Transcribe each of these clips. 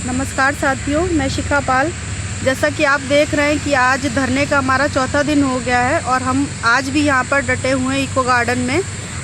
नमस्कार साथियों, मैं शिखा पाल। जैसा कि आप देख रहे हैं कि आज धरने का हमारा चौथा दिन हो गया है और हम आज भी यहाँ पर डटे हुए हैं इको गार्डन में।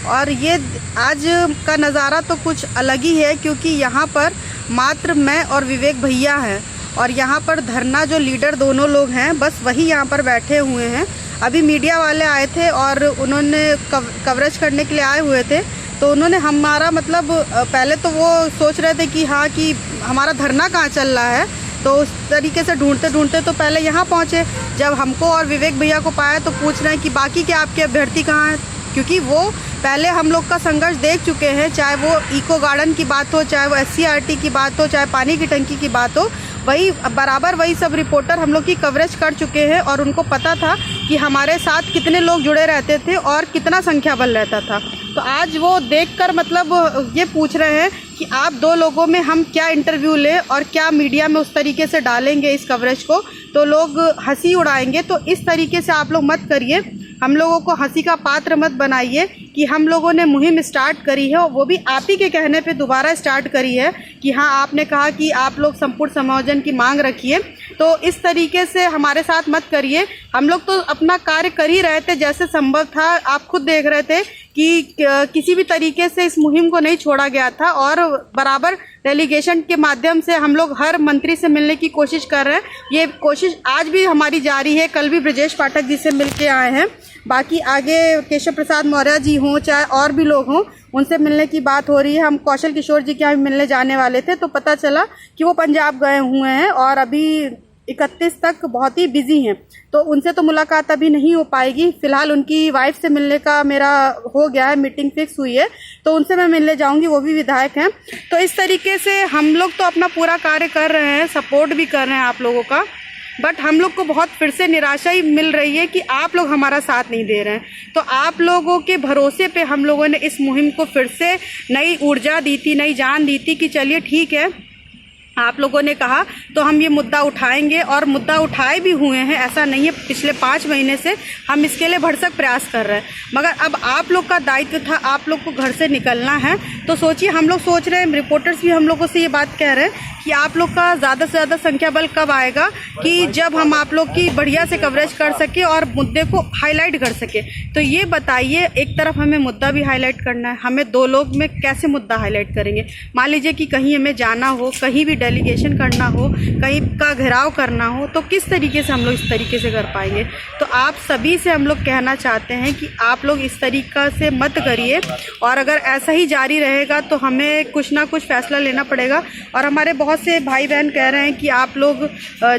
और ये आज का नज़ारा तो कुछ अलग ही है, क्योंकि यहाँ पर मात्र मैं और विवेक भैया हैं और यहाँ पर धरना जो लीडर दोनों लोग हैं बस वही यहाँ पर बैठे हुए हैं। अभी मीडिया वाले आए थे और उन्होंने कवरेज करने के लिए आए हुए थे, तो उन्होंने हमारा पहले तो वो सोच रहे थे कि हाँ कि हमारा धरना कहाँ चल रहा है, तो उस तरीके से ढूंढते ढूंढते तो पहले यहाँ पहुँचे। जब हमको और विवेक भैया को पाया तो पूछ रहे हैं कि बाकी के आपके अभ्यर्थी कहाँ हैं, क्योंकि वो पहले हम लोग का संघर्ष देख चुके हैं। चाहे वो इको गार्डन की बात हो, चाहे वो SCRT की बात हो, चाहे पानी की टंकी की बात हो, वही सब रिपोर्टर हम लोग की कवरेज कर चुके हैं और उनको पता था कि हमारे साथ कितने लोग जुड़े रहते थे और कितना संख्या बल रहता था। तो आज वो देखकर ये पूछ रहे हैं कि आप दो लोगों में हम क्या इंटरव्यू लें और क्या मीडिया में उस तरीके से डालेंगे इस कवरेज को, तो लोग हंसी उड़ाएंगे। तो इस तरीके से आप लोग मत करिए, हम लोगों को हंसी का पात्र मत बनाइए कि हम लोगों ने मुहिम स्टार्ट करी है, वो भी आप ही के कहने पे दोबारा स्टार्ट करी है कि हाँ आपने कहा कि आप लोग संपूर्ण समायोजन की मांग रखिए। तो इस तरीके से हमारे साथ मत करिए। हम लोग तो अपना कार्य कर ही रहे थे जैसे संभव था। आप खुद देख रहे थे कि किसी भी तरीके से इस मुहिम को नहीं छोड़ा गया था और बराबर डेलीगेशन के माध्यम से हम लोग हर मंत्री से मिलने की कोशिश कर रहे हैं। ये कोशिश आज भी हमारी जारी है। कल भी ब्रजेश पाठक जी से मिल के आए हैं, बाकी आगे केशव प्रसाद मौर्य जी हों चाहे और भी लोग हों, उनसे मिलने की बात हो रही है। हम कौशल किशोर जी के यहाँ मिलने जाने वाले थे, तो पता चला कि वो पंजाब गए हुए हैं और अभी 31 तक बहुत ही बिजी हैं, तो उनसे तो मुलाकात अभी नहीं हो पाएगी। फिलहाल उनकी वाइफ से मिलने का मेरा हो गया है, मीटिंग फिक्स हुई है, तो उनसे मैं मिलने जाऊंगी, वो भी विधायक हैं। तो इस तरीके से हम लोग तो अपना पूरा कार्य कर रहे हैं, सपोर्ट भी कर रहे हैं आप लोगों का, बट हम लोग को बहुत फिर से निराशा ही मिल रही है कि आप लोग हमारा साथ नहीं दे रहे हैं। तो आप लोगों के भरोसे पे हम लोगों ने इस मुहिम को फिर से नई ऊर्जा दी थी, नई जान दी थी कि चलिए ठीक है, आप लोगों ने कहा तो हम ये मुद्दा उठाएंगे और मुद्दा उठाए भी हुए हैं। ऐसा नहीं है, पिछले 5 महीने से हम इसके लिए भरसक प्रयास कर रहे हैं, मगर अब आप लोग का दायित्व था, आप लोग को घर से निकलना है। तो सोचिए, हम लोग सोच रहे हैं, रिपोर्टर्स भी हम लोगों से ये बात कह रहे हैं कि आप लोग का ज़्यादा से ज़्यादा संख्या बल कब आएगा कि जब हम आप लोग की बढ़िया से कवरेज कर सके और मुद्दे को हाईलाइट कर सके। तो ये बताइए, एक तरफ हमें मुद्दा भी हाईलाइट करना है, हमें 2 लोग में कैसे मुद्दा हाईलाइट करेंगे? मान लीजिए कि कहीं हमें जाना हो, कहीं भी डेलीगेशन करना हो, कहीं का घेराव करना हो, तो किस तरीके से हम लोग इस तरीके से कर पाएंगे? तो आप सभी से हम लोग कहना चाहते हैं कि आप लोग इस तरीक़ा से मत करिए, और अगर ऐसा ही जारी रहेगा तो हमें कुछ ना कुछ फैसला लेना पड़ेगा। और हमारे बहुत से भाई बहन कह रहे हैं कि आप लोग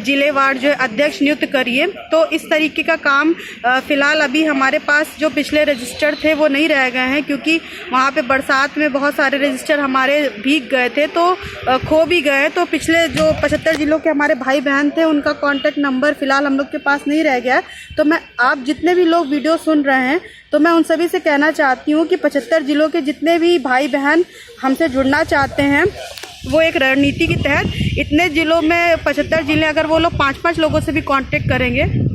जिलेवार जो अध्यक्ष नियुक्त करिए। तो इस तरीके का काम फ़िलहाल अभी हमारे पास जो पिछले रजिस्टर थे वो नहीं रह गए हैं, क्योंकि वहाँ पे बरसात में बहुत सारे रजिस्टर हमारे भीग गए थे, तो खो भी गए। तो पिछले जो 75 जिलों के हमारे भाई बहन थे उनका कॉन्टैक्ट नंबर फ़िलहाल हम लोग के पास नहीं रह गया है। तो मैं आप जितने भी लोग वीडियो सुन रहे हैं, तो मैं उन सभी से कहना चाहती हूँ कि 75 जिलों के जितने भी भाई बहन हमसे जुड़ना चाहते हैं, वो एक रणनीति के तहत इतने ज़िलों में 75 ज़िले अगर वो लोग 5-5 लोगों से भी कांटेक्ट करेंगे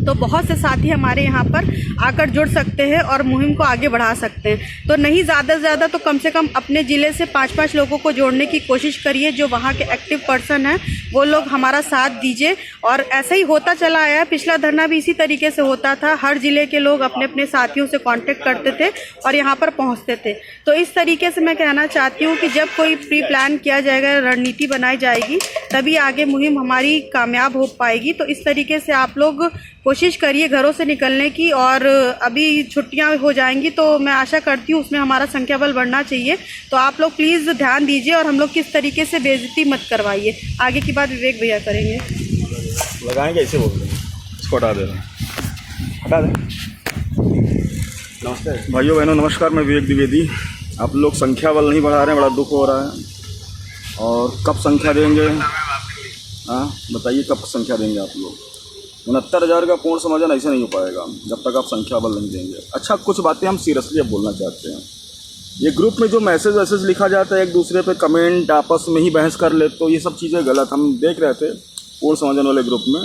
तो बहुत से साथी हमारे यहाँ पर आकर जुड़ सकते हैं और मुहिम को आगे बढ़ा सकते हैं। तो नहीं ज़्यादा से ज़्यादा तो कम से कम अपने ज़िले से 5-5 लोगों को जोड़ने की कोशिश करिए, जो वहाँ के एक्टिव पर्सन हैं वो लोग हमारा साथ दीजिए। और ऐसा ही होता चला आया है, पिछला धरना भी इसी तरीके से होता था, हर ज़िले के लोग अपने अपने साथियों से कांटेक्ट करते थे और यहाँ पर पहुँचते थे। तो इस तरीके से मैं कहना चाहती हूँ कि जब कोई प्री प्लान किया जाएगा, रणनीति बनाई जाएगी, तभी आगे मुहिम हमारी कामयाब हो पाएगी। तो इस तरीके से आप लोग कोशिश करिए घरों से निकलने की, और अभी छुट्टियां हो जाएंगी तो मैं आशा करती हूँ उसमें हमारा संख्या बल बढ़ना चाहिए। तो आप लोग प्लीज़ ध्यान दीजिए और हम लोग किस तरीके से बेइज्जती मत करवाइए। आगे की बात विवेक भैया करेंगे। लगाएंगे ऐसे बोल रहे हैं, इसको हटा दे रहे हैं, हटा दें। नमस्ते भाइयों बहनों, नमस्कार, मैं विवेक द्विवेदी। आप लोग संख्या बल नहीं बढ़ा रहे हैं, बड़ा दुख हो रहा है। और कब संख्या देंगे? हाँ बताइए, कब संख्या देंगे आप लोग? 69,000 का पूर्ण समाधान ऐसे नहीं हो पाएगा जब तक आप संख्या बल नहीं देंगे। अच्छा, कुछ बातें हम सीरियसली अब बोलना चाहते हैं। ये ग्रुप में जो मैसेज लिखा जाता है, एक दूसरे पे कमेंट, आपस में ही बहस कर ले, तो ये सब चीज़ें गलत। हम देख रहे थे पूर्ण समाधान वाले ग्रुप में,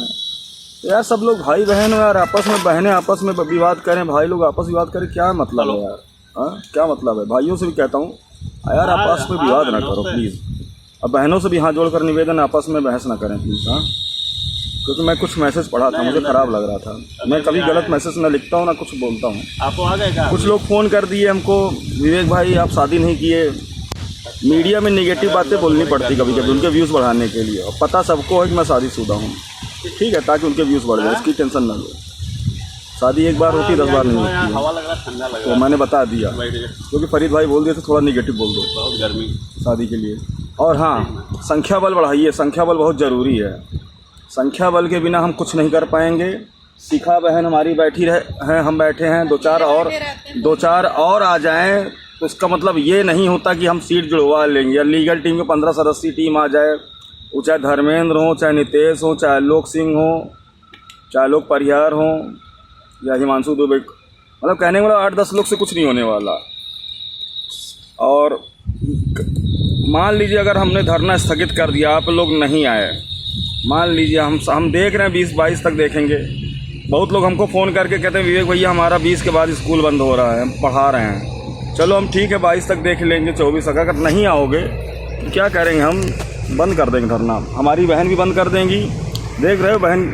तो यार सब लोग भाई बहन हो यार, आपस में बहनें आपस में विवाद करें, भाई लोग आपस में विवाद करें, क्या मतलब है यार? हाँ क्या मतलब है? भाइयों से भी कहता हूँ यार, आपस में विवाद ना करो प्लीज़। अब बहनों से भी हाथ जोड़कर निवेदन, आपस में बहस ना करें प्लीज़। हाँ, क्योंकि मैं कुछ मैसेज पढ़ा था, मुझे ख़राब लग रहा था। मैं कभी गलत मैसेज ना लिखता हूँ ना कुछ बोलता हूँ। आपको आ गए क्या? कुछ लोग फ़ोन कर दिए हमको, विवेक भाई आप शादी नहीं किए। मीडिया में नेगेटिव बातें बोलनी पड़ती कभी कभी उनके व्यूज़ बढ़ाने के लिए, और पता सबको है कि मैं शादीशुदा हूँ, ठीक है, ताकि उनके व्यूज़ बढ़ जाए, इसकी टेंशन ना लो। शादी एक बार होती 10 बार नहीं होती है। हवा लग रहा, ठंडा लग तो रहा मैंने बता दिया, क्योंकि फरीद भाई बोल दिए थे थोड़ा निगेटिव बोल दो, बहुत गर्मी शादी के लिए। और हाँ, संख्या बल बढ़ाइए, संख्या बल बहुत ज़रूरी है। संख्या बल के बिना हम कुछ नहीं कर पाएंगे। शिखा बहन हमारी बैठी हैं, हम बैठे हैं, दो चार और आ जाएं तो इसका मतलब ये नहीं होता कि हम सीट जुड़वा लेंगे, या लीगल टीम में 15 सदस्यीय टीम आ जाए, वो चाहे धर्मेंद्र हो, चाहे नितेश हो, चाहे आलोक सिंह हो, चाहे आलोक परिहार हो, या हिमांशु दुबे, मतलब कहने वाला 8-10 लोग से कुछ नहीं होने वाला। और मान लीजिए अगर हमने धरना स्थगित कर दिया, आप लोग नहीं आए, मान लीजिए हम देख रहे हैं 20-22 तक देखेंगे। बहुत लोग हमको फ़ोन करके कहते हैं विवेक भैया हमारा 20 के बाद स्कूल बंद हो रहा है, हम पढ़ा रहे हैं। चलो हम ठीक है 22 तक देख लेंगे, 24 अगर नहीं आओगे तो क्या करेंगे, हम बंद कर देंगे धरना। हमारी बहन भी बंद कर देंगी। देख रहे हो बहन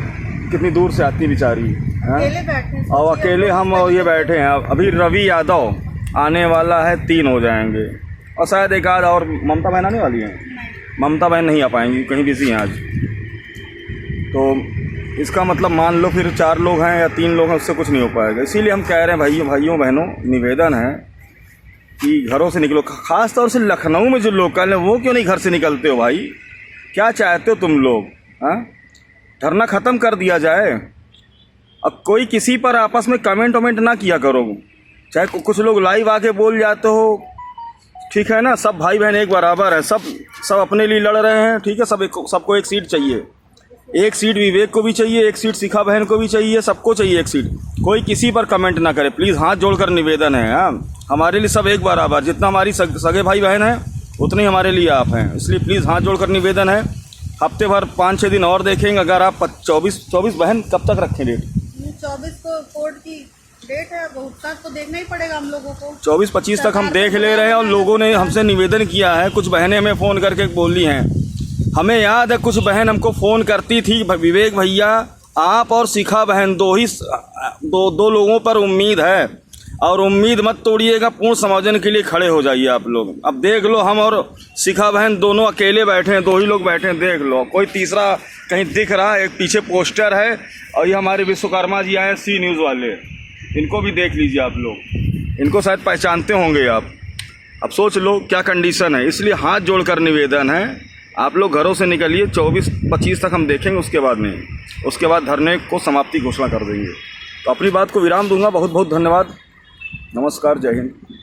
कितनी दूर से आती बेचारी, हैं, और अकेले हम और ये बैठे हैं। अभी रवि यादव आने वाला है, 3 हो जाएंगे, और शायद एक आध और। ममता बहन आने वाली हैं, ममता बहन नहीं आ पाएंगी, कहीं बिजी हैं आज। तो इसका मतलब मान लो फिर 4 लोग हैं या 3 लोग हैं, उससे कुछ नहीं हो पाएगा। इसीलिए हम कह रहे हैं भाइयों बहनों, निवेदन है कि घरों से निकलो। ख़ास तौर से लखनऊ में जो लोकल है वो क्यों नहीं घर से निकलते हो भाई? क्या चाहते हो तुम लोग? हाँ, धरना ख़त्म कर दिया जाए। अब कोई किसी पर आपस में कमेंट वमेंट ना किया करो। चाहे कुछ लोग लाइव आके बोल जाते हो, ठीक है ना, सब भाई बहन एक बराबर है, सब अपने लिए लड़ रहे हैं, ठीक है। सबको एक सीट चाहिए, एक सीट विवेक को भी चाहिए, एक सीट शिखा बहन को भी चाहिए, सबको चाहिए एक सीट। कोई किसी पर कमेंट ना करे प्लीज़, हाथ जोड़कर निवेदन है। हाँ, हमारे लिए सब एक बराबर, जितना हमारी सगे भाई बहन हैं उतने ही हमारे लिए आप हैं। इसलिए प्लीज़ हाथ जोड़कर निवेदन है। हफ्ते भर 5-6 दिन और देखेंगे। अगर आप 24 बहन कब तक रखें डेट? 24 को कोर्ट की डेट है, तक तो देखना ही पड़ेगा हम लोगों को। 24-25 तक हम देख ले रहे हैं, और लोगों ने हमसे निवेदन किया है। कुछ बहनें हमें फ़ोन करके बोली हैं, हमें याद है कुछ बहन हमको फ़ोन करती थी, विवेक भैया आप और शिखा बहन दो लोगों पर उम्मीद है, और उम्मीद मत तोड़िएगा, पूर्ण समायोजन के लिए खड़े हो जाइए आप लोग। अब देख लो, हम और शिखा बहन दोनों अकेले बैठे हैं, 2 ही लोग बैठे हैं, देख लो। कोई तीसरा कहीं दिख रहा है? एक पीछे पोस्टर है, और ये हमारे विश्वकर्मा जी आए हैं सी न्यूज़ वाले, इनको भी देख लीजिए आप लोग, इनको शायद पहचानते होंगे आप। अब सोच लो क्या कंडीशन है। इसलिए हाथ जोड़कर निवेदन है, आप लोग घरों से निकलिए। 24-25 तक हम देखेंगे, उसके बाद नहीं, उसके बाद धरने को समाप्ति घोषणा कर देंगे। तो अपनी बात को विराम दूंगा। बहुत बहुत धन्यवाद। नमस्कार, जय हिंद।